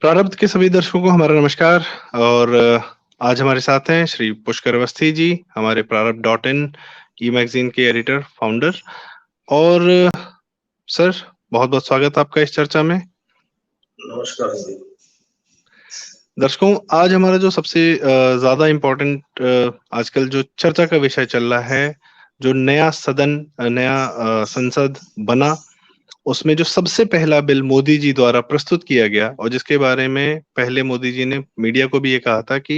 प्रारब्ध के सभी दर्शकों को हमारा नमस्कार। और आज हमारे साथ हैं श्री पुष्कर अवस्थी जी, हमारे प्रारब्ध डॉट इन ई मैगजीन के एडिटर फाउंडर। और सर, बहुत बहुत स्वागत आपका इस चर्चा में। नमस्कार जी। दर्शकों, आज हमारा जो सबसे ज्यादा इम्पोर्टेंट आजकल जो चर्चा का विषय चल रहा है, जो नया सदन नया संसद बना, उसमें जो सबसे पहला बिल मोदी जी द्वारा प्रस्तुत किया गया और जिसके बारे में पहले मोदी जी ने मीडिया को भी ये कहा था कि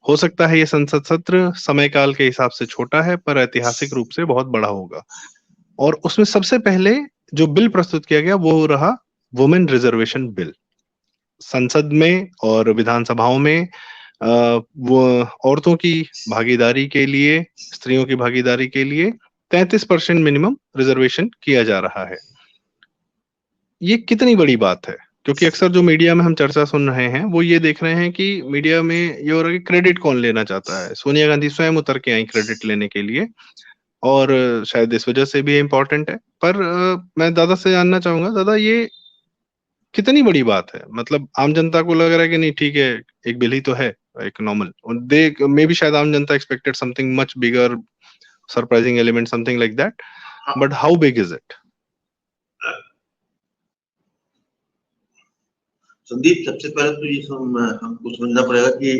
हो सकता है ये संसद सत्र समय काल के हिसाब से छोटा है पर ऐतिहासिक रूप से बहुत बड़ा होगा। और उसमें सबसे पहले जो बिल प्रस्तुत किया गया वो रहा वुमेन रिजर्वेशन बिल। संसद में और विधानसभाओं में वो औरतों की भागीदारी के लिए, स्त्रियों की भागीदारी के लिए 33% मिनिमम रिजर्वेशन किया जा रहा है। ये कितनी बड़ी बात है, क्योंकि अक्सर जो मीडिया में हम चर्चा सुन रहे हैं वो ये देख रहे हैं कि मीडिया में ये हो रहा है कि क्रेडिट कौन लेना चाहता है। सोनिया गांधी स्वयं उतर के आई क्रेडिट लेने के लिए, और शायद इस वजह से भी इम्पोर्टेंट है। पर मैं दादा से जानना चाहूंगा, दादा ये कितनी बड़ी बात है? मतलब आम जनता को लग रहा है कि नहीं ठीक है, एक बिल ही तो है, एक नॉर्मल, दे मे बी शायद आम जनता expected something much bigger, surprising element, something like that, but how big is it? Sandeep, सबसे पहले तो ये हमको समझना पड़ेगा कि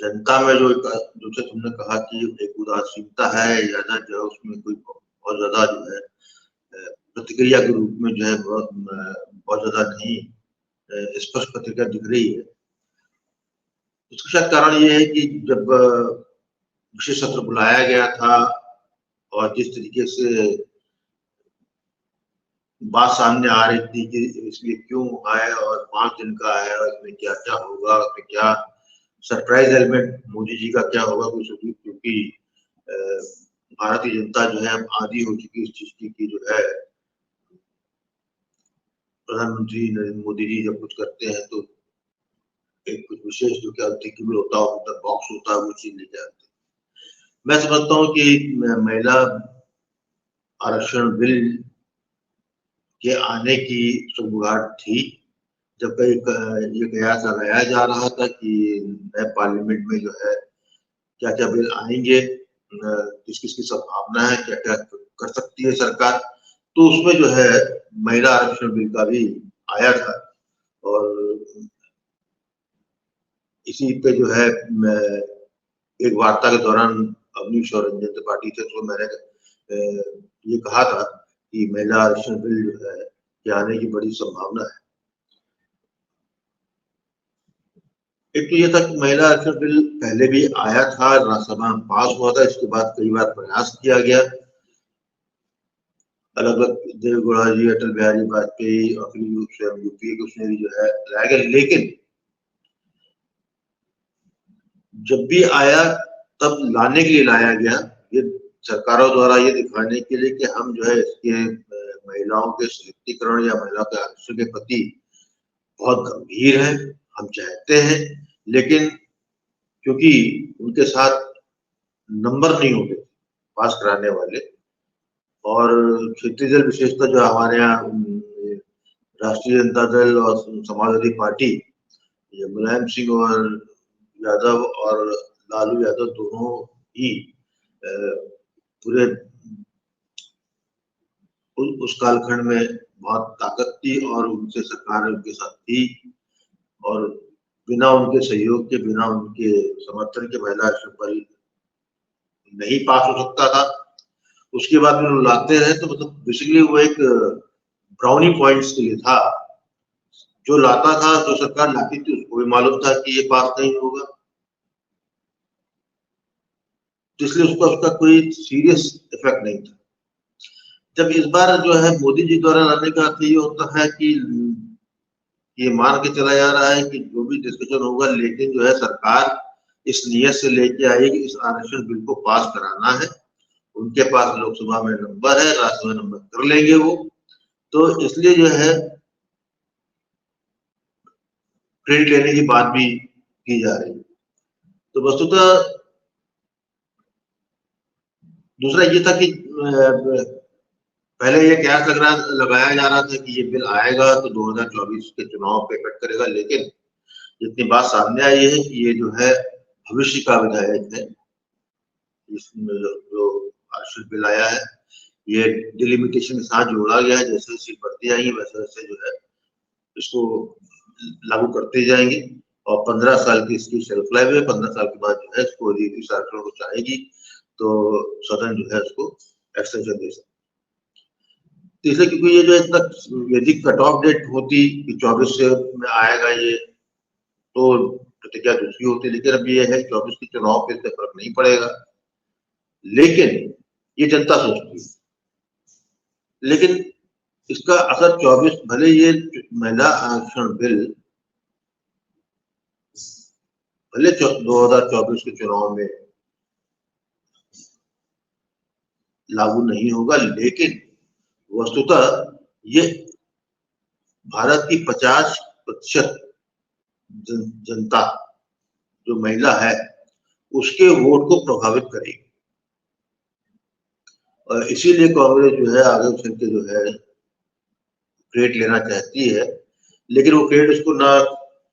जनता में जो तुमने कहा कि एक उदासीनता है या ना, जो है उसमें कोई बहुत ज्यादा जो है प्रतिक्रिया के रूप में जो है बहुत ज्यादा नहीं स्पष्ट प्रतिक्रिया दिख रही है। उसका शायद कारण ये है कि जब विशेष सत्र बुलाया गया था और जिस तरीके से बात सामने आ रही थी कि इसलिए क्यों आए और 5 दिन का है और इसमें क्या क्या होगा, उसमें क्या सरप्राइज एलिमेंट मोदी जी का क्या होगा कुछ, क्योंकि भारतीय जनता जो है अब आदी हो चुकी इस चीज की कि जो है प्रधानमंत्री नरेंद्र मोदी जी जब कुछ करते हैं तो एक कुछ विशेष जो क्या अनथिंकेबल होता है, उनका बॉक्स होता है, वो चीज लेके आते हैं। मैं समझता हूँ कि महिला आरक्षण बिल के आने की शुरुआत थी जब ये कयास लगाया जा रहा था कि नए पार्लियामेंट में जो है क्या क्या बिल आएंगे, किस किस की संभावना है, क्या क्या कर सकती है सरकार। तो उसमें जो है महिला आरक्षण बिल का भी आया था। और इसी पे जो है एक वार्ता के दौरान अवनीश और रंजन त्रिपाठी थे, तो मैंने ये कहा था कि महिला आरक्षण बिल जो है के आने की बड़ी संभावना है। एक तो ये था कि महिला आरक्षण बिल पहले भी आया था, राज्यसभा में पास हुआ था, इसके बाद कई बार प्रयास किया गया, अलग अलग देवेगौड़ा जी, अटल बिहारी वाजपेयी, आखिरी रूप से यूपीए के उसमें भी जो है लाया गया। लेकिन जब भी आया तब लाने के लिए लाया गया, ये सरकारों द्वारा ये दिखाने के लिए कि हम जो है इसके महिलाओं के सशक्तिकरण या महिलाओं के आरक्षण के प्रति बहुत गंभीर है, हम चाहते हैं। लेकिन क्योंकि उनके साथ नंबर नहीं होते पास कराने वाले, और क्षेत्रीय दल विशेषता जो हमारे यहाँ राष्ट्रीय जनता दल और समाजवादी पार्टी, मुलायम सिंह और यादव और लालू यादव दोनों ही पूरे उस कालखंड में बहुत ताकत थी और उनसे सरकार उनके साथ थी, और बिना उनके सहयोग के, बिना उनके समर्थन के महिला आरक्षण पर नहीं पास हो सकता था। उसके बाद में लोग लाते रहे, तो मतलब बेसिकली वो एक ब्राउनी पॉइंट्स के लिए था। जो लाता था, जो सरकार लाती थी, उसको भी मालूम था कि ये पास नहीं होगा, तो इसलिए उसका कोई सीरियस इफेक्ट नहीं था। जब इस बार जो है मोदी जी द्वारा लाने का अर्थ ये होता है कि ये मान के चला जा रहा है कि जो भी डिस्कशन होगा, लेकिन जो है सरकार इस नियत से लेके आई कि इस आरक्षण बिल को पास कराना है। उनके पास लोकसभा में नंबर है, राज्यसभा नंबर कर लेंगे वो, तो इसलिए जो है क्रेडिट लेने की बात भी की जा रही है। तो वस्तुतः दूसरा ये था कि पहले ये कयास लगाया जा रहा था कि ये बिल आएगा तो 2024 के चुनाव पे इफेक्ट करेगा, लेकिन जितनी बात सामने आई है कि ये जो है भविष्य का विधायक है, इसमें जो आरक्षण बिल आया है ये डिलिमिटेशन के साथ जोड़ा गया है। जैसे जैसे बढ़ती जाएंगी वैसे वैसे जो है इसको लागू करते जाएंगे और 15 साल की इसकी शेल्फ लाइफ है। 15 साल के बाद जो है इसको यदि इस आरक्षण को चाहेगी तो सदन जो है उसको एक्सटेंशन दे सकता है। इसलिए क्योंकि ये जो इतना यदि कट ऑफ डेट होती कि 24 से में आएगा ये तो प्रतिक्रिया दूसरी होती, लेकिन अब ये है 24 के चुनाव पे इससे फर्क नहीं पड़ेगा, लेकिन ये जनता सोचती है। लेकिन इसका असर 24 भले ये महिला आरक्षण बिल भले 2024 के चुनाव में लागू नहीं होगा, लेकिन वस्तुतः ये भारत की 50% जनता जो महिला है उसके वोट को प्रभावित करेगी और इसीलिए कांग्रेस जो है आगे चल के जो है क्रेडिट लेना चाहती है, लेकिन वो क्रेडिट उसको ना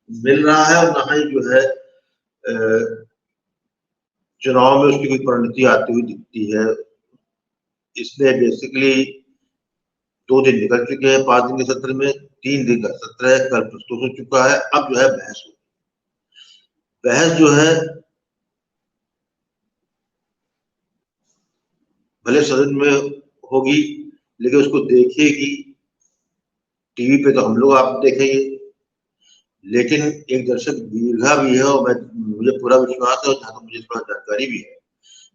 मिल रहा है और ना ही जो है चुनाव में उसकी कोई परिणति आती हुई दिखती है। इसमें बेसिकली 2 दिन निकल चुके हैं 5 दिन के सत्र में, 3 दिन का सत्र है, कल प्रस्तुत हो चुका है। अब जो है बहस जो है भले सदन में होगी लेकिन उसको देखेगी टीवी पे तो हम लोग आप देखेंगे, लेकिन एक दर्शक दीर्घा भी है और मुझे पूरा विश्वास है और जहां तक मुझे थोड़ा जानकारी भी है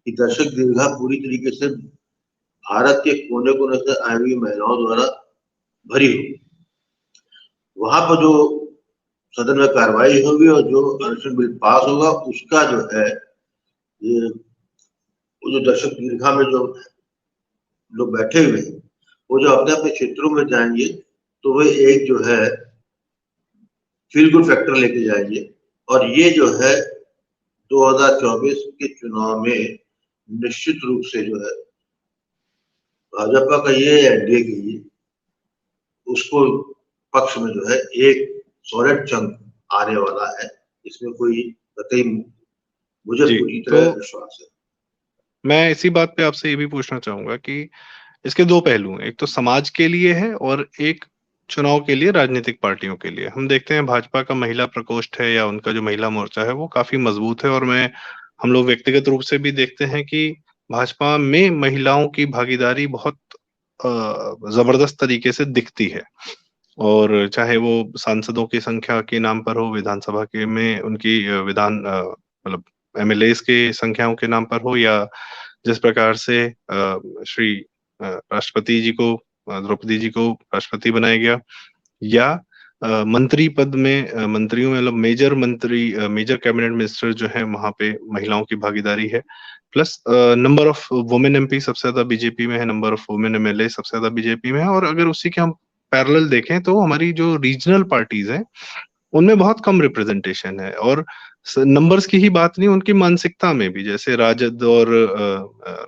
कि दर्शक दीर्घा पूरी तरीके से भारत के कोने कोने से आई हुई महिलाओं द्वारा भरी होगी। वहां पर जो सदन में कार्रवाई होगी और जो आरक्षण बिल पास होगा उसका जो है ये वो जो दर्शक दीर्घा में जो लोग बैठे हुए हैं वो जो अपने अपने क्षेत्रों में जाएंगे तो वे एक जो है फील गुड फैक्टर लेके जाएंगे और ये जो है 2024 के चुनाव में निश्चित रूप से जो है भाजपा का ये एनडीए की उसको पक्ष में जो है एक सॉलिड चंक आने वाला है। इसमें कोई कतई मुझे पूरी तरह विश्वास है। मैं इसी बात पे आपसे ये भी पूछना चाहूंगा कि इसके 2 पहलू हैं, एक तो समाज के लिए है और एक चुनाव के लिए राजनीतिक पार्टियों के लिए। हम देखते हैं भाजपा का महिला प्रकोष्ठ है या उनका जो महिला मोर्चा है वो काफी मजबूत है और हम लोग व्यक्तिगत रूप से भी देखते हैं कि भाजपा में महिलाओं की भागीदारी बहुत जबरदस्त तरीके से दिखती है और चाहे वो सांसदों की संख्या के नाम पर हो, विधानसभा के में उनकी विधान मतलब एमएलएस के संख्याओं के नाम पर हो या जिस प्रकार से श्री राष्ट्रपति जी को द्रौपदी जी को राष्ट्रपति बनाया गया या मंत्री पद में मंत्रियों में मतलब मेजर कैबिनेट मिनिस्टर जो है वहां पे महिलाओं की भागीदारी है, plus number of women MP सबसे ज्यादा बीजेपी में है, नंबर ऑफ वुमेन एमएलए सबसे ज्यादा बीजेपी में है। और अगर उसी के हम पैरेलल देखें तो हमारी जो रीजनल पार्टीज हैं उनमें बहुत कम रिप्रेजेंटेशन है और नंबर्स की ही बात नहीं, उनकी मानसिकता में भी, जैसे राजद और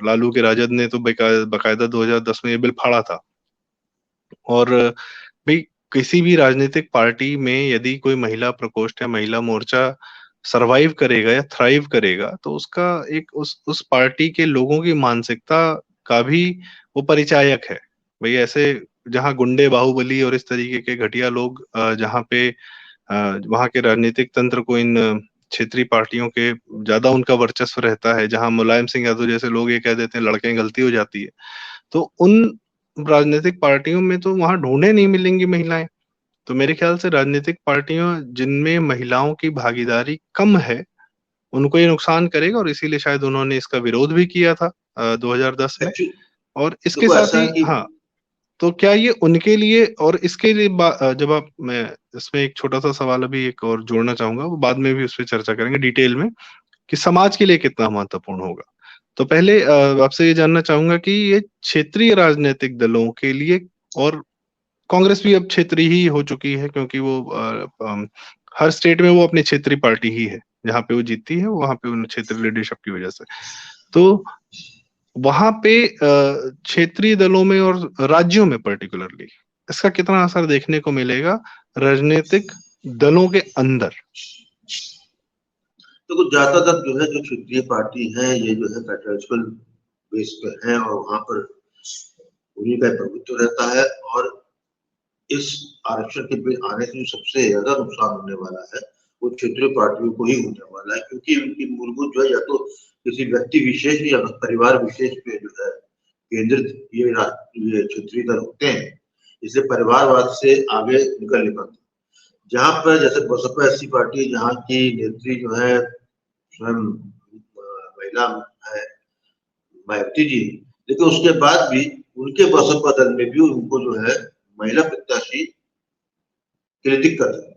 लालू के राजद ने तो बकायदा 2010 में ये बिल फाड़ा था। और भाई किसी भी राजनीतिक पार्टी में यदि कोई महिला प्रकोष्ठ या महिला मोर्चा सरवाइव करेगा या थ्राइव करेगा तो उसका एक उस पार्टी के लोगों की मानसिकता का भी वो परिचायक है। भाई ऐसे जहां गुंडे बाहुबली और इस तरीके के घटिया लोग जहां पे वहां के राजनीतिक तंत्र को इन क्षेत्रीय पार्टियों के ज्यादा उनका वर्चस्व रहता है, जहां मुलायम सिंह यादव जैसे लोग ये कह देते हैं लड़के गलती हो जाती है, तो उन राजनीतिक पार्टियों में तो वहां ढूंढे नहीं मिलेंगी महिलाएं। तो मेरे ख्याल से राजनीतिक पार्टियों जिनमें महिलाओं की भागीदारी कम है उनको ये नुकसान करेगा और इसीलिए शायद उन्होंने इसका विरोध भी किया था 2010 में। और इसके साथ ही हाँ, तो क्या ये उनके लिए और इसके लिए जब आप मैं इसमें एक छोटा सा सवाल अभी एक और जोड़ना चाहूंगा, वो बाद में भी उस पर चर्चा करेंगे डिटेल में कि समाज के लिए कितना महत्वपूर्ण होगा। तो पहले आपसे ये जानना चाहूंगा कि ये क्षेत्रीय राजनीतिक दलों के लिए, और कांग्रेस भी अब क्षेत्रीय ही हो चुकी है क्योंकि वो हर स्टेट में वो अपनी क्षेत्रीय पार्टी ही है, जहां पे वो जीतती है वहां पे उन क्षेत्रीय लीडरशिप की वजह से। तो वहां पे क्षेत्रीय दलों में और राज्यों में पर्टिकुलरली इसका कितना असर देखने को मिलेगा राजनीतिक दलों के अंदर? तो कुछ ज्यादातर जो है जो क्षेत्रीय पार्टी है ये जो है पैट्रियार्कल बेस पे है और वहां पर उन्हीं का प्रभुत्व रहता है। और इस आरक्षण के बिल आने से जो सबसे ज्यादा नुकसान होने वाला है वो क्षेत्रीय पार्टियों को ही होने वाला है, क्योंकि उनकी मूलभूत जो है या तो किसी व्यक्ति विशेष या परिवार विशेष पे जो है केंद्रित ये क्षेत्रीय दल होते हैं, इसलिए परिवारवाद से आगे निकल नहीं पाते। जहां पर जैसे बसपा ऐसी पार्टी है जहाँ की नेत्री जो है स्वयं महिला है मायावती जी, लेकिन उसके बाद भी उनके बसपा दल में भी उनको जो है महिला प्रत्याशी के लिए दिक्कत है।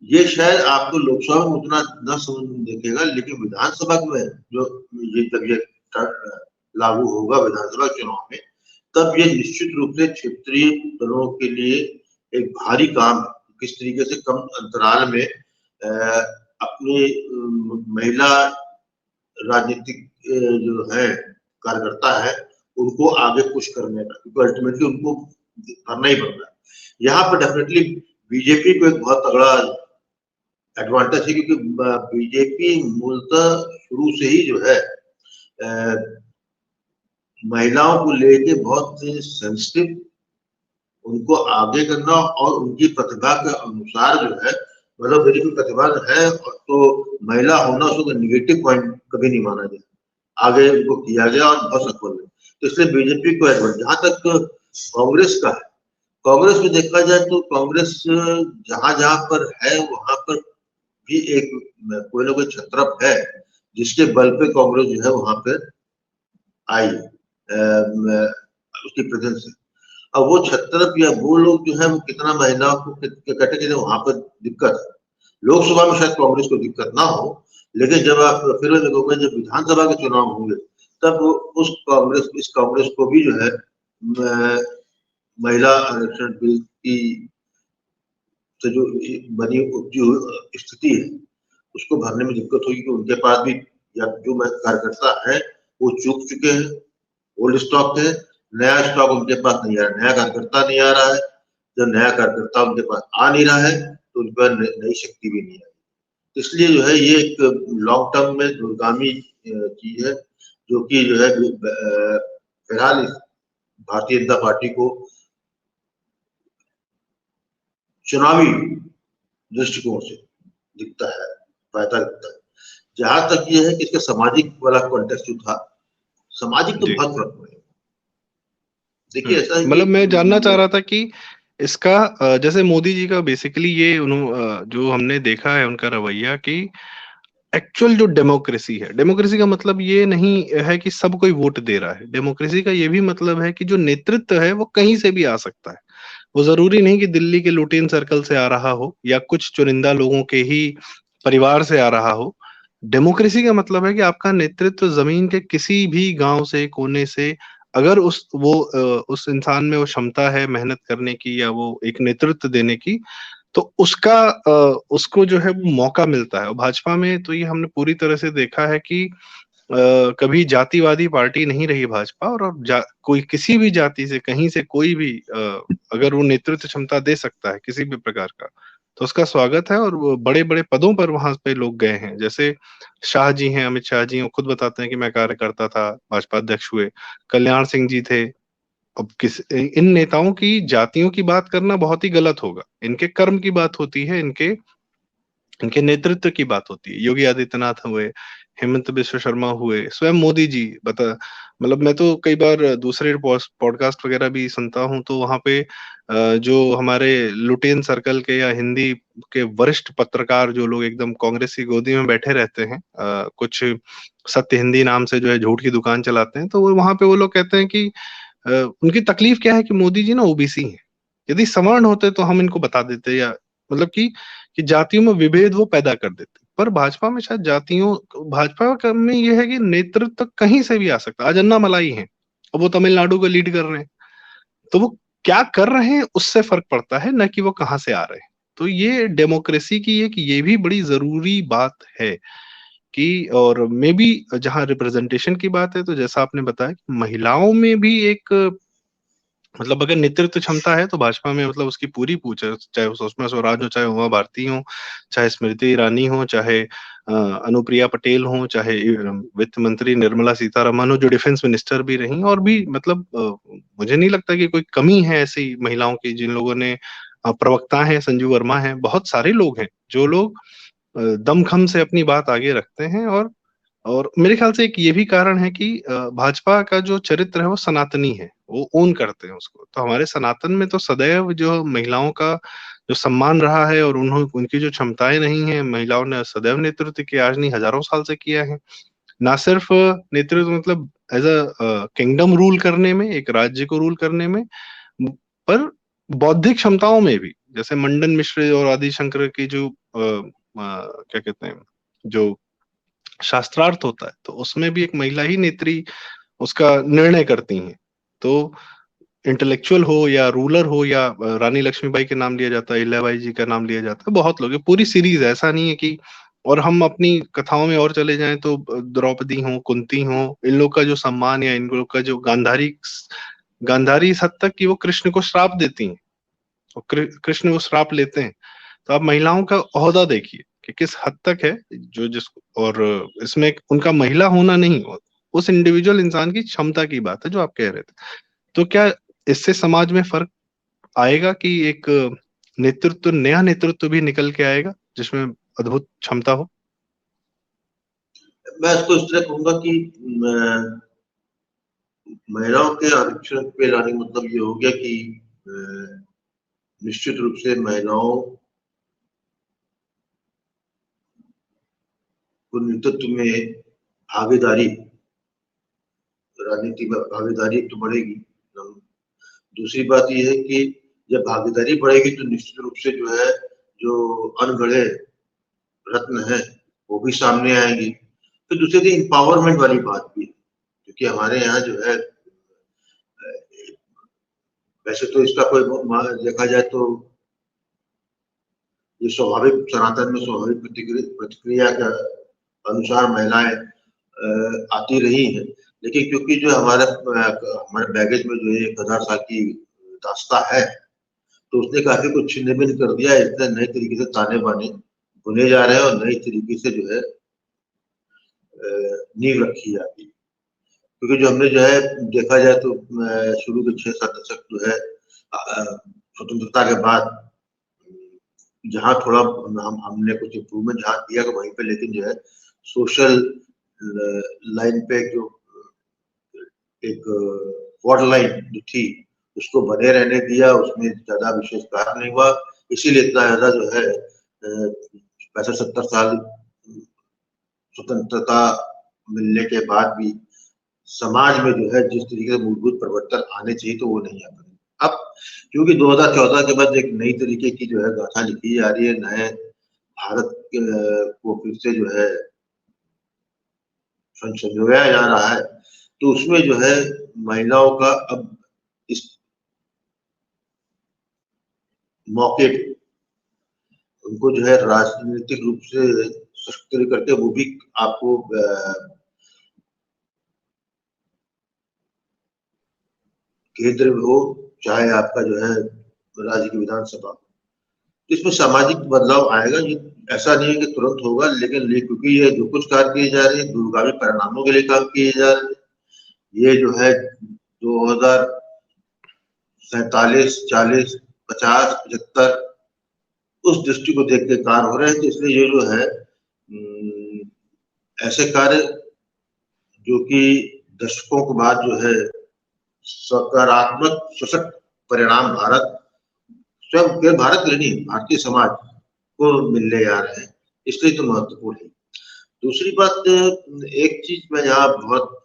ये शायद आपको लोकसभा में उतना न समझ देखेगा, लेकिन विधानसभा में जो ये जब ये लागू होगा विधानसभा चुनाव में, तब ये निश्चित रूप से क्षेत्रीय दलों के लिए एक भारी काम है। किस तरीके से कम अंतराल में अपनी महिला राजनीतिक जो है कार्यकर्ता है उनको आगे पुश करने का, क्योंकि अल्टीमेटली उनको करना ही पड़ता है। यहाँ पर डेफिनेटली बीजेपी को एक बहुत तगड़ा एडवांटेज है, क्योंकि बीजेपी मूलतः शुरू से ही जो है महिलाओं को लेके बहुत सेंसिटिव, उनको आगे करना और उनकी प्रतिभा के अनुसार जो है, मतलब मेरी कोई प्रतिभा है तो महिला होना उसको निगेटिव पॉइंट कभी नहीं माना गया, आगे उनको किया गया और बहुत सफल है। तो इसलिए बीजेपी को एडवांटेज। जहां तक कांग्रेस का है, कांग्रेस में देखा जाए तो कांग्रेस जहां जहां पर है वहां पर भी एक कोई ना कोई छत्रप है जिसके बल पे कांग्रेस जो है वहां पर आई, उसकी प्रेजेंस है। अब वो छत्रप या वो लोग जो है वो कितना महिलाओं को कटे वहां पर दिक्कत है। लोकसभा में शायद कांग्रेस को दिक्कत ना हो, लेकिन जब आप फिर देखोगे जब विधानसभा के चुनाव होंगे तब उस कांग्रेस को भी जो है महिला आरक्षण बिल की से जो बनी जो स्थिति है उसको भरने में दिक्कत होगी, कि उनके पास भी या जो कार्यकर्ता है वो चूक चुके हैं, ओल्ड स्टॉक है, नया स्टॉक उनके पास नहीं आ रहा, नया कार्यकर्ता नहीं आ रहा है। जब नया कार्यकर्ता उनके पास आ नहीं रहा है तो उनके पास नई शक्ति भी नहीं है। इसलिए जो है ये एक लॉन्ग टर्म में दूरगामी चीज है, जो कि जो है फिलहाल भारतीय जनता पार्टी को चुनावी दृष्टिकोण से दिखता है, फायदा दिखता है। जहां तक ये है कि इसका सामाजिक वाला कॉन्टेक्स्ट जो था, सामाजिक तो बहुत फर्क पड़ेगा। देखिए ऐसा है मतलब मैं जानना चाह रहा था कि इसका जैसे मोदी जी का बेसिकली ये जो हमने देखा है उनका रवैया कि एक्चुअल जो डेमोक्रेसी है, डेमोक्रेसी का मतलब ये नहीं है कि सब कोई वोट दे रहा है। डेमोक्रेसी का ये भी मतलब है कि जो नेतृत्व है वो कहीं से भी आ सकता है। वो जरूरी नहीं कि दिल्ली के लुटेन सर्कल से आ रहा हो या कुछ चुनिंदा लोगों के ही परिवार से आ रहा हो। डेमोक्रेसी का मतलब है कि आपका नेतृत्व जमीन के किसी भी गांव से, कोने से, अगर उस इंसान में वो क्षमता है मेहनत करने की या वो एक नेतृत्व देने की, तो उसको जो है वो मौका मिलता है। और भाजपा में तो ये हमने पूरी तरह से देखा है कि कभी जातिवादी पार्टी नहीं रही भाजपा, और अब कोई किसी भी जाति से, कहीं से कोई भी अगर वो नेतृत्व क्षमता दे सकता है किसी भी प्रकार का, तो उसका स्वागत है। और वो बड़े बड़े पदों पर वहां पे लोग गए हैं, जैसे शाह जी हैं, अमित शाह जी, वो खुद बताते हैं कि मैं कार्यकर्ता था, भाजपा अध्यक्ष हुए। कल्याण सिंह जी थे। अब इन नेताओं की जातियों की बात करना बहुत ही गलत होगा। इनके कर्म की बात होती है, इनके इनके नेतृत्व की बात होती है। योगी आदित्यनाथ हुए, हेमंत बिश्व शर्मा हुए, स्वयं मोदी जी मतलब मैं तो कई बार दूसरे पॉडकास्ट वगैरह भी सुनता हूं, तो वहां पे जो हमारे लुटेन सर्कल के या हिंदी के वरिष्ठ पत्रकार जो लोग एकदम कांग्रेस की गोदी में बैठे रहते हैं, कुछ सत्य हिंदी नाम से जो है झूठ की दुकान चलाते हैं, तो वो वहां पे वो लोग कहते हैं कि उनकी तकलीफ क्या है कि मोदी जी ना ओबीसी हैं। यदि सवर्ण होते तो हम इनको बता देते, या मतलब कि जातियों में विभेद वो पैदा कर देते। पर भाजपा में शायद भाजपा में ये है कि नेतृत्व कहीं से भी आ सकता है। आज अन्ना मलाई है, अब वो तमिलनाडु को लीड कर रहे हैं, तो वो क्या कर रहे हैं उससे फर्क पड़ता है, न कि वो कहाँ से आ रहे हैं। तो ये डेमोक्रेसी की ये भी बड़ी जरूरी बात है कि, और मे बी जहां रिप्रेजेंटेशन की बात है, तो जैसा आपने बताया कि महिलाओं में भी एक मतलब अगर नेतृत्व क्षमता है तो भाजपा में मतलब उसकी पूरी पूछ है, चाहे वो सुषमा स्वराज हो, चाहे उमा भारती हो, चाहे स्मृति ईरानी हो, चाहे अनुप्रिया पटेल हो, चाहे वित्त मंत्री निर्मला सीतारमन हो, जो डिफेंस मिनिस्टर भी रही, और भी मतलब मुझे नहीं लगता कि कोई कमी है ऐसी महिलाओं की जिन लोगों ने प्रवक्ता है, संजू वर्मा है, बहुत सारे लोग हैं जो लोग दमखम से अपनी बात आगे रखते हैं। और मेरे ख्याल से एक ये भी कारण है कि भाजपा का जो चरित्र है वो सनातनी है, वो ओन करते हैं उसको। तो हमारे सनातन में तो सदैव जो महिलाओं का जो सम्मान रहा है, और उन्होंने उनकी जो क्षमताएं नहीं है, महिलाओं ने सदैव नेतृत्व किया, आज नहीं हजारों साल से किया है। ना सिर्फ नेतृत्व मतलब एज अ किंगडम रूल करने में, एक राज्य को रूल करने में, पर बौद्धिक क्षमताओं में भी, जैसे मंडन मिश्र और आदि शंकर की जो क्या कहते हैं, जो शास्त्रार्थ होता है, तो उसमें भी एक महिला ही नेत्री उसका निर्णय करती हैं। तो इंटेलेक्चुअल हो या रूलर हो, या रानी लक्ष्मीबाई के नाम लिया जाता है, इलाबाई जी का नाम लिया जाता है, बहुत लोग, ये पूरी सीरीज है, ऐसा नहीं है कि। और हम अपनी कथाओं में और चले जाएं तो द्रौपदी हो, कुंती हो, इन लोग का जो सम्मान, या इन लोग का जो गांधारी, गांधारी इस हद तक कि वो कृष्ण को श्राप देती हैं, और कृष्ण वो श्राप लेते हैं। तो आप महिलाओं का ओहदा देखिए कि किस हद तक है, जो जिसको, और इसमें उनका महिला होना नहीं, उस इंडिविजुअल इंसान की क्षमता की बात है जो आप कह रहे थे। तो क्या इससे समाज में फर्क आएगा कि एक नेतृत्व, नया नेतृत्व भी निकल के आएगा जिसमें अद्भुत क्षमता हो? मैं इसको इस तरह कहूंगा कि महिलाओं के आरक्षण पे लाने का मतलब ये हो गया कि निश्चित रूप से महिलाओं को नेतृत्व में भागीदारी, राजनीति में भागीदारी तो बढ़ेगी। दूसरी बात यह है कि जब भागीदारी बढ़ेगी तो निश्चित रूप से जो है, जो अनगढ़े रत्न है वो भी सामने आएंगी। तो दूसरी चीज एम्पावरमेंट वाली बात भी है, क्योंकि हमारे यहाँ जो है, वैसे तो इसका कोई देखा जाए तो ये स्वाभाविक, सनातन में स्वाभाविक प्रतिक्रिया के अनुसार महिलाएं आती रही हैं। लेकिन क्योंकि जो हमारे बैगेज में जो 1000 साल की दास्ता है, तो उसने काफी कुछ छिन्न भिन्न कर दिया है। इसलिए नए तरीके से ताने बाने बुने जा रहे हैं, और नई तरीके से जो है नींव रखी जाती है। क्योंकि जो हमने जो है देखा जाए तो शुरू के 6-7 दशक जो है स्वतंत्रता के बाद जहाँ थोड़ा हमने कुछ इम्प्रूवमेंट जहाँ किया वहीं पे, लेकिन जो है सोशल लाइन पे जो एक बॉर्डर लाइन जो थी उसको बने रहने दिया, उसमें ज्यादा विशेष कार्य नहीं हुआ। इसीलिए इतना ज्यादा जो है 65-70 साल स्वतंत्रता मिलने के बाद भी समाज में जो है जिस तरीके से मूलभूत परिवर्तन आने चाहिए तो वो नहीं आ पाए। अब क्योंकि 2014 के बाद एक नई तरीके की जो है गाथा लिखी जा रही है, नए भारत को फिर से जो है संजोया जा रहा है, तो उसमें जो है महिलाओं का अब इस मौके पे उनको जो है राजनीतिक रूप से सशक्त करके, वो भी आपको केंद्र में हो, चाहे आपका जो है राज्य की विधानसभा, तो इसमें सामाजिक बदलाव आएगा। ये ऐसा नहीं है कि तुरंत होगा, लेकिन क्योंकि ये जो कुछ कार्य किए जा रहे हैं दूरगामी परिणामों के लिए काम किए जा रहे हैं। ये जो है 2047, 40, 50, 75 उस दृष्टि को देख के कार्य हो रहे हैं। तो इसलिए ये जो है ऐसे कार्य जो कि दशकों के बाद जो है सकारात्मक सशक्त परिणाम स्वयं भारत के नहीं, भारतीय समाज को मिलने जा रहे हैं, इसलिए तो महत्वपूर्ण है। दूसरी बात, एक चीज मैं यहाँ बहुत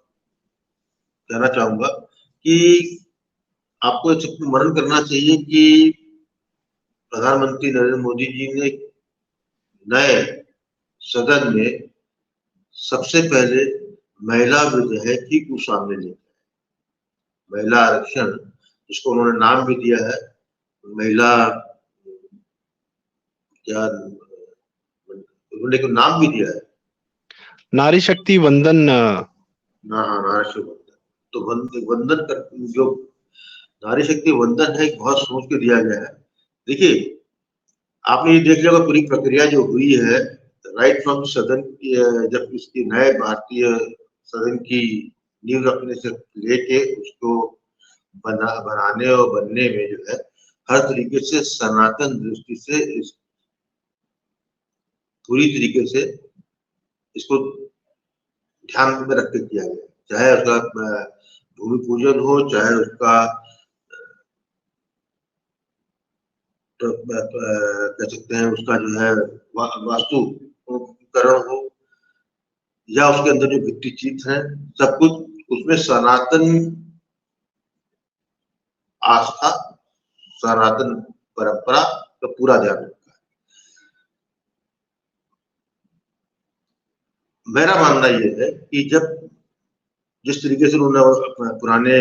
कहना चाहूंगा कि आपको एक स्मरण करना चाहिए कि प्रधानमंत्री नरेंद्र मोदी जी ने नए सदन में सबसे पहले महिला विधेयक को सामने ले, महिला आरक्षण जिसको उन्होंने नाम भी दिया है, महिला क्या उन्होंने को नाम भी दिया है, नारी शक्ति वंदन। नारी शक्ति वंदन। तो वंदन कर जो नारी शक्ति वंदन है, बहुत सोच के दिया गया है। देखिए, आपने ये देख लिया होगा पूरी प्रक्रिया जो हुई है, राइट फ्रॉम सदन की, जब इसकी नए भारतीय सदन की नींव रखने से लेके उसको बनाने और बनने में जो है हर तरीके से सनातन दृष्टि से पूरी तरीके से इसको ध्यान में रख के किया गया, चाहे उसका भूमि पूजन हो, चाहे उसका कह सकते हैं उसका जो है वास्तुकरण हो, या उसके अंदर जो भित्ति चित्र है, सब कुछ उसमें सनातन आस्था, सनातन परंपरा का पूरा ध्यान रखा है। मेरा मानना यह है कि जब जिस तरीके से उन्होंने पुराने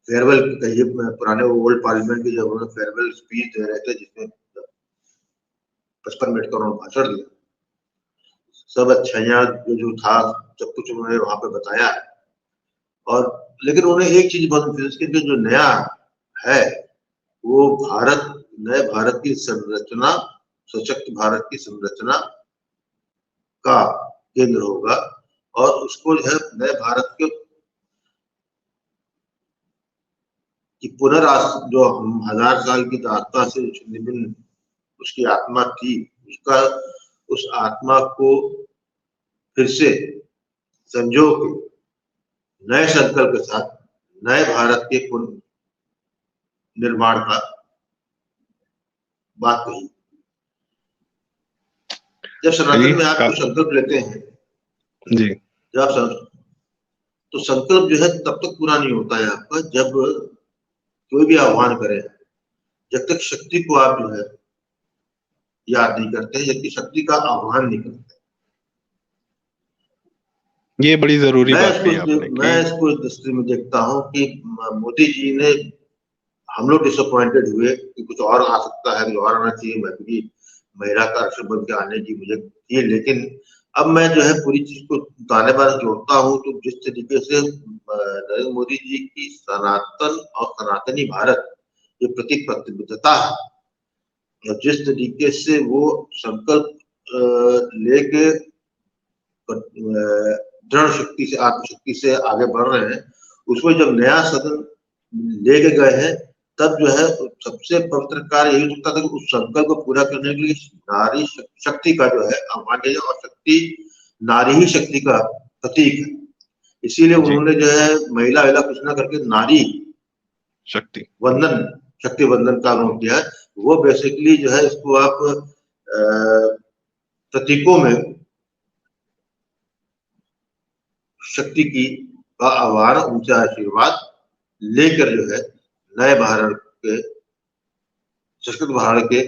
फेयरवेल कहिए, पुराने ओल्ड पार्लियामेंट की जब उन्होंने फेयरवेल स्पीच दे रहे थे जिसमें 55 मिनट का उन्होंने भाषण दिया, सब अच्छाइयाँ जो था सब कुछ उन्होंने वहां पे बताया, और लेकिन उन्होंने एक चीज बहुत इंफोर्स की, जो नया है वो नए भारत की संरचना, सशक्त भारत की संरचना का केंद्र होगा, और उसको जो है नए भारत के जो हम 1000 साल की दास्ता से विभिन्न उसकी आत्मा थी, उस आत्मा को फिर से संजो के नए संकल्प के साथ नए भारत के निर्माण का बात कही। जब सनातन में आप कुछ संकल्प लेते हैं जी, तो संकल्प जो है तब तक पूरा नहीं होता है आपका, जब कोई भी आह्वान करे, जब तक शक्ति को आप जो है याद नहीं करते हैं, जबकि शक्ति का आह्वान नहीं करते। ये बड़ी जरूरी बात कही आपने। मैं इसको इस दृष्टि में देखता हूँ कि मोदी जी ने, हम लोग डिसअपॉइंटेड हुए कि कुछ और आ सकता है, कुछ और आना चाहिए, मैं भी महिला का आरक्षण बन के आने की मुझे थी, लेकिन अब मैं जो है पूरी चीज को दाने बाने जोड़ता हूँ, तो जिस तरीके से नरेंद्र मोदी जी की सनातन और सनातनी भारत ये प्रतीक प्रतिबद्धता है, और जिस तरीके से वो संकल्प लेके दृढ़ शक्ति से, आत्मशक्ति से आगे बढ़ रहे हैं, उसमें जब नया सदन लेके गए हैं, तब जो है सबसे पवित्र कार्य यही होता था कि उस संकल्प को पूरा करने के लिए नारी शक्ति का जो है आह्वान, और शक्ति नारी ही शक्ति का प्रतीक है, इसीलिए उन्होंने जो है महिला कुछ ना करके नारी शक्ति वंदन का अनुरोध किया है। वो बेसिकली जो है इसको आप प्रतीकों में शक्ति की का आह्वान, उनसे आशीर्वाद लेकर जो है नए भारत के, सशक्त भारत के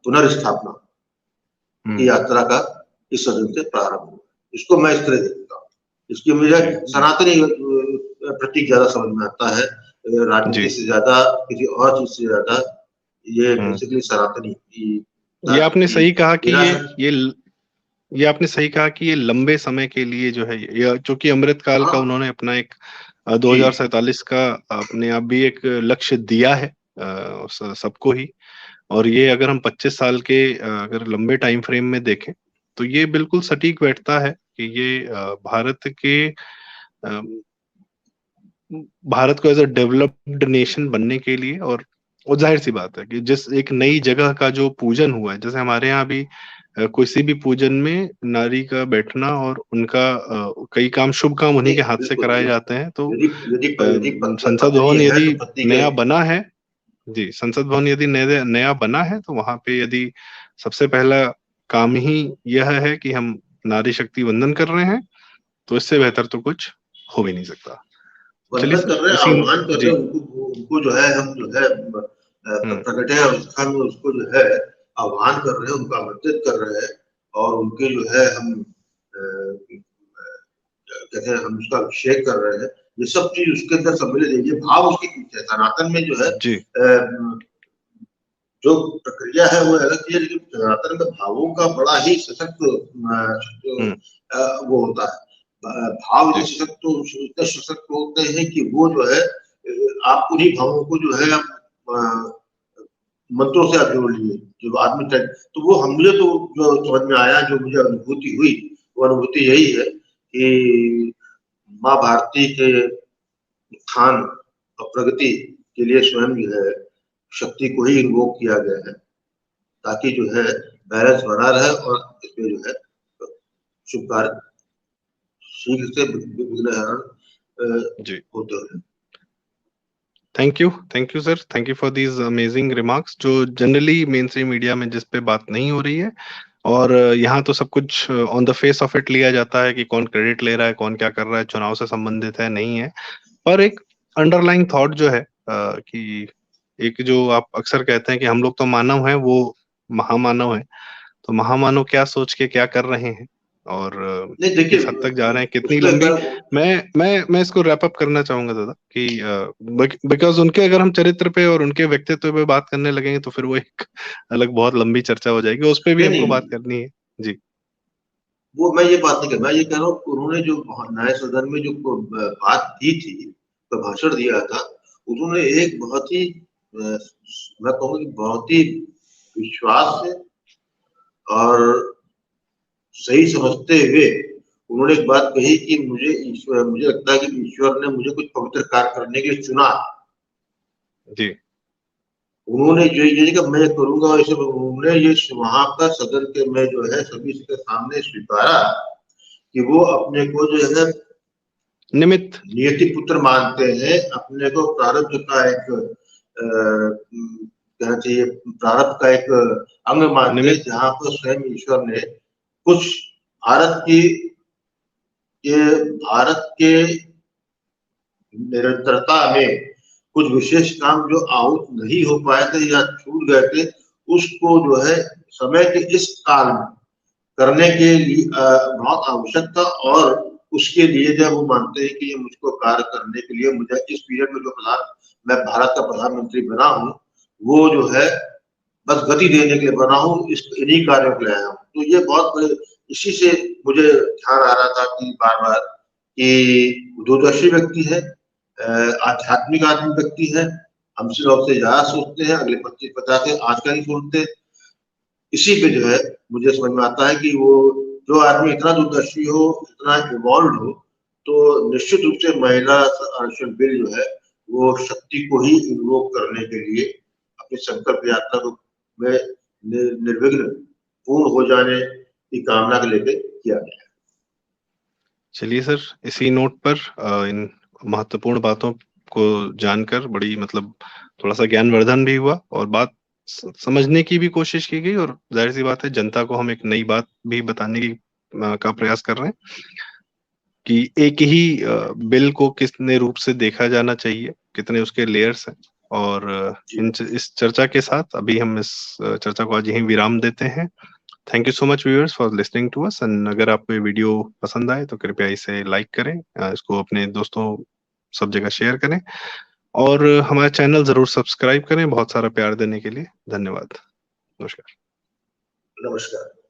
पुनर्स्थापना की यात्रा का इस सदन से प्रारंभ हुआ। इसको मैं इस तरह देखता हूँ। इसकी मुझे सनातनी प्रतीक ज्यादा समझ में आता है, राजनीति से ज्यादा, किसी और चीज से ज्यादा ये बेसिकली सनातनी। ये आपने सही कहा कि ये आपने सही कहा कि ये लंबे समय के लिए जो है, ये चूंकि अमृत काल का उन्होंने अपना एक 2047 का अपने आप भी एक लक्ष्य दिया है सबको ही, और ये अगर हम 25 साल के अगर लंबे टाइम फ्रेम में देखें तो ये बिल्कुल सटीक बैठता है कि ये भारत को एज अ डेवलप्ड नेशन बनने के लिए, और जाहिर सी बात है कि जिस एक नई जगह का जो पूजन हुआ है, जैसे हमारे यहाँ भी किसी भी पूजन में नारी का बैठना और उनका कई काम, शुभ काम उन्हीं के हाथ से कराए जाते हैं। तो संसद भवन यदि नया बना है, जी, संसद भवन यदि नया बना है, तो वहां पे यदि सबसे पहला काम ही यह है कि हम नारी शक्ति वंदन कर रहे हैं, तो इससे बेहतर तो कुछ हो भी नहीं सकता। वंदन कर रहे हैं, आह्वान कर रहे हैं, उनको जो है हम जो है प्रकटे अवस्था में उसको जो है आह्वान कर रहे हैं, उनको आमंत्रित कर रहे हैं, और उनके जो है हम कहते हैं हम उसका अभिषेक कर रहे हैं। ये सब चीज उसके अंदर सम्मिलित है, ये भाव उसके पीछे है। सनातन में जो है जो प्रक्रिया है वो अलग चीज है, लेकिन सनातन में भावों का बड़ा ही सशक्त वो होता है। भाव इतने सशक्त होते हैं कि वो जो है आप उन्हीं भावों को जो है आप मंत्रों से आप जोड़ लिए जो आदमी तक। तो वो मुझे तो जो समझ में आया, जो मुझे अनुभूति हुई, वो अनुभूति यही है कि माँ भारती के उत्थान और प्रगति के लिए स्वयं जो है शक्ति को ही इन्वोक किया गया है, ताकि जो है बैलेंस बना रहे और इसमें जो है शुभ कार्य शीघ्र से विघ्न होते हैं। Thank you sir, thank you for these amazing remarks जो जनरली मेन स्ट्रीम मीडिया में जिस पे बात नहीं हो रही है। और यहाँ तो सब कुछ on the face of it लिया जाता है कि कौन क्रेडिट ले रहा है, कौन क्या कर रहा है, चुनाव से संबंधित है नहीं है। पर एक अंडरलाइंग थॉट जो है कि एक जो आप अक्सर कहते हैं कि हम लोग तो मानव हैं, वो महामानव है। तो महामानव क्या सोच के क्या कर रहे हैं और किस हद तक जा रहे हैं, कितनी लंबी। मैं इसको रैप अप करना चाहूंगा दादा कि बिकॉज उनके अगर हम चरित्र पे और उनके व्यक्तित्व पे बात करने लगेंगे तो फिर वो एक अलग बहुत लंबी चर्चा हो जाएगी, उस पर भी हमको बात करनी है जी। वो मैं ये बात नहीं कर, मैं ये कह रहा हूँ उन्होंने जो न्याय सदन में जो बात की थी, भाषण दिया था, उन्होंने एक बहुत ही मैं कहूँगा कि बहुत ही विश्वास से और सही समझते हुए उन्होंने एक बात कही कि मुझे लगता है कि ईश्वर ने मुझे कुछ पवित्र कार्य करने के लिए चुना जी। उन्होंने जो ये कि मैं करूंगा इसे, उन्होंने ये वहां का सदन के में जो है सभी के सामने स्वीकारा कि वो अपने को जो है निमित्त नियति पुत्र मानते हैं, अपने को प्रारब्ध का एक कहना चाहिए प्रारब्ध का एक अंग मानते हैं, जहां पर स्वयं ईश्वर ने कुछ भारत के निरंतरता में कुछ विशेष काम जो आहूत नहीं हो पाए थे या छूट गए थे, उसको जो है समय के इस काल में करने के लिए बहुत आवश्यक था। और उसके लिए जब वो मानते हैं कि ये मुझको कार्य करने के लिए मुझे इस पीरियड में जो मैं भारत का प्रधानमंत्री बना हूँ, वो जो है बस गति देने के लिए बना हूँ, इन्हीं कार्यों के लिए आया हूँ। तो ये बहुत बड़े, इसी से मुझे ध्यान आ रहा था कि बार बार कि दूरदर्शी व्यक्ति है, आध्यात्मिक आदमी व्यक्ति है, हमसे लोग से ज्यादा सोचते हैं, अगले 25-50 आज का ही सोचते। इसी पे जो है मुझे समझ में आता है कि वो जो आदमी इतना दूरदर्शी हो, इतना इवॉल्व हो, तो निश्चित रूप से महिला आरक्षण बिल जो है वो शक्ति को ही इन्वोक करने के लिए अपनी संकल्प यात्रा को में निर्विघ्न पूर्ण हो जाने की कामना के लेके किया गया। चलिए सर, इसी नोट पर इन महत्वपूर्ण बातों को जानकर बड़ी मतलब थोड़ा सा ज्ञानवर्धन भी हुआ और बात समझने की भी कोशिश की गई, और जाहिर सी बात है जनता को हम एक नई बात भी बताने की का प्रयास कर रहे हैं कि एक ही बिल को कितने रूप से देखा जाना चाहिए, कितने उसके लेयर्स हैं। और इस चर्चा के साथ अभी हम इस चर्चा को आज यहीं विराम देते हैं। Thank you so much viewers for listening to us, and अगर आपको ये वीडियो पसंद आए तो कृपया इसे लाइक करें, इसको अपने दोस्तों सब जगह शेयर करें और हमारा चैनल जरूर सब्सक्राइब करें। बहुत सारा प्यार देने के लिए धन्यवाद। नमस्कार। नमस्कार।